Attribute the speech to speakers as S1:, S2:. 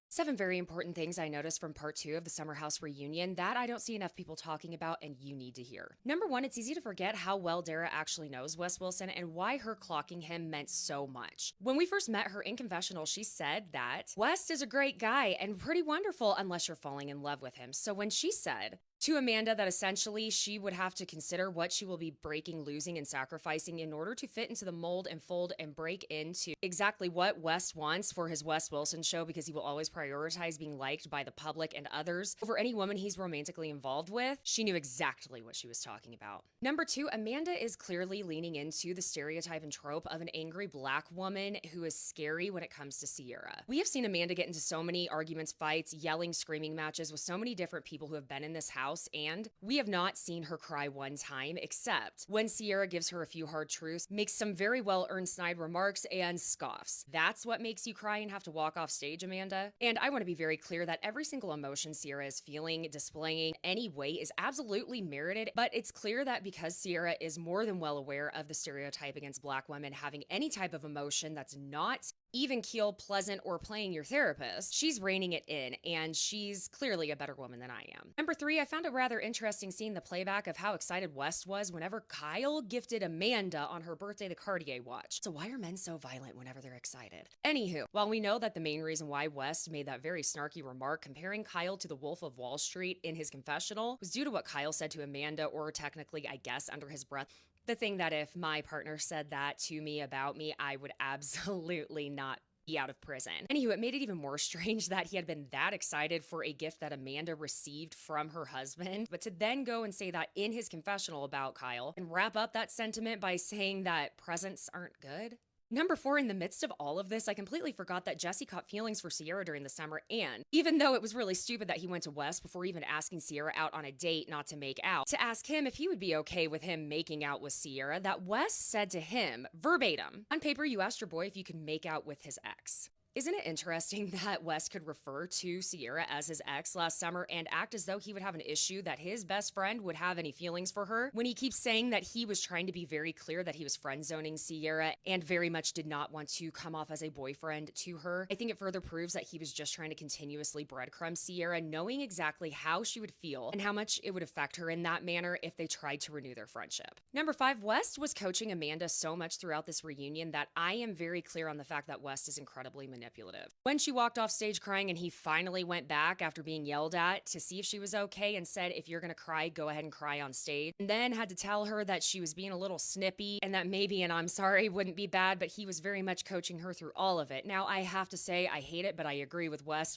S1: 7 very important things I noticed from part 2 of the Summer House reunion that I don't see enough people talking about and you need to hear. Number 1, it's easy to forget how well Dara actually knows Wes Wilson and why her clocking him meant so much. When we first met her in confessional, she said that Wes is a great guy and pretty wonderful unless you're falling in love with him. So when she said to Amanda that essentially she would have to consider what she will be breaking, losing, and sacrificing in order to fit into the mold and fold and break into exactly what Wes wants for his Wes Wilson show, because he will always prioritize being liked by the public and others over any woman he's romantically involved with. She knew exactly what she was talking about. Number 2, Amanda is clearly leaning into the stereotype and trope of an angry black woman who is scary when it comes to Ciara. We have seen Amanda get into so many arguments, fights, yelling, screaming matches with so many different people who have been in this house, and we have not seen her cry one time, except when Ciara gives her a few hard truths, makes some very well-earned snide remarks, and scoffs. That's what makes you cry and have to walk off stage, Amanda. And I want to be very clear that every single emotion Ciara is feeling, displaying any way is absolutely merited, but it's clear that because Ciara is more than well aware of the stereotype against black women having any type of emotion that's not even keel, pleasant, or playing your therapist, she's reining it in, and she's clearly a better woman than I am. Number 3, I found it rather interesting seeing the playback of how excited West was whenever Kyle gifted Amanda on her birthday the Cartier watch. So why are men so violent whenever they're excited? Anywho, while we know that the main reason why West made that very snarky remark comparing Kyle to the Wolf of Wall Street in his confessional was due to what Kyle said to Amanda, or technically, I guess, under his breath, the thing that if my partner said that to me about me, I would absolutely not be out of prison. Anywho, it made it even more strange that he had been that excited for a gift that Amanda received from her husband, but to then go and say that in his confessional about Kyle and wrap up that sentiment by saying that presents aren't good. Number 4, in the midst of all of this, I completely forgot that Jesse caught feelings for Ciara during the summer, and even though it was really stupid that he went to West before even asking Ciara out on a date not to make out, to ask him if he would be okay with him making out with Ciara, that West said to him, verbatim, "On paper, you asked your boy if you could make out with his ex." Isn't it interesting that Wes could refer to Ciara as his ex last summer and act as though he would have an issue that his best friend would have any feelings for her, when he keeps saying that he was trying to be very clear that he was friend-zoning Ciara and very much did not want to come off as a boyfriend to her? I think it further proves that he was just trying to continuously breadcrumb Ciara, knowing exactly how she would feel and how much it would affect her in that manner if they tried to renew their friendship. Number 5, West was coaching Amanda so much throughout this reunion that I am very clear on the fact that West is incredibly manipulative. When she walked off stage crying and he finally went back after being yelled at to see if she was okay and said, "If you're gonna cry, go ahead and cry on stage," and then had to tell her that she was being a little snippy and that maybe an "I'm sorry" wouldn't be bad, but he was very much coaching her through all of it. Now, I have to say, I hate it, but I agree with West.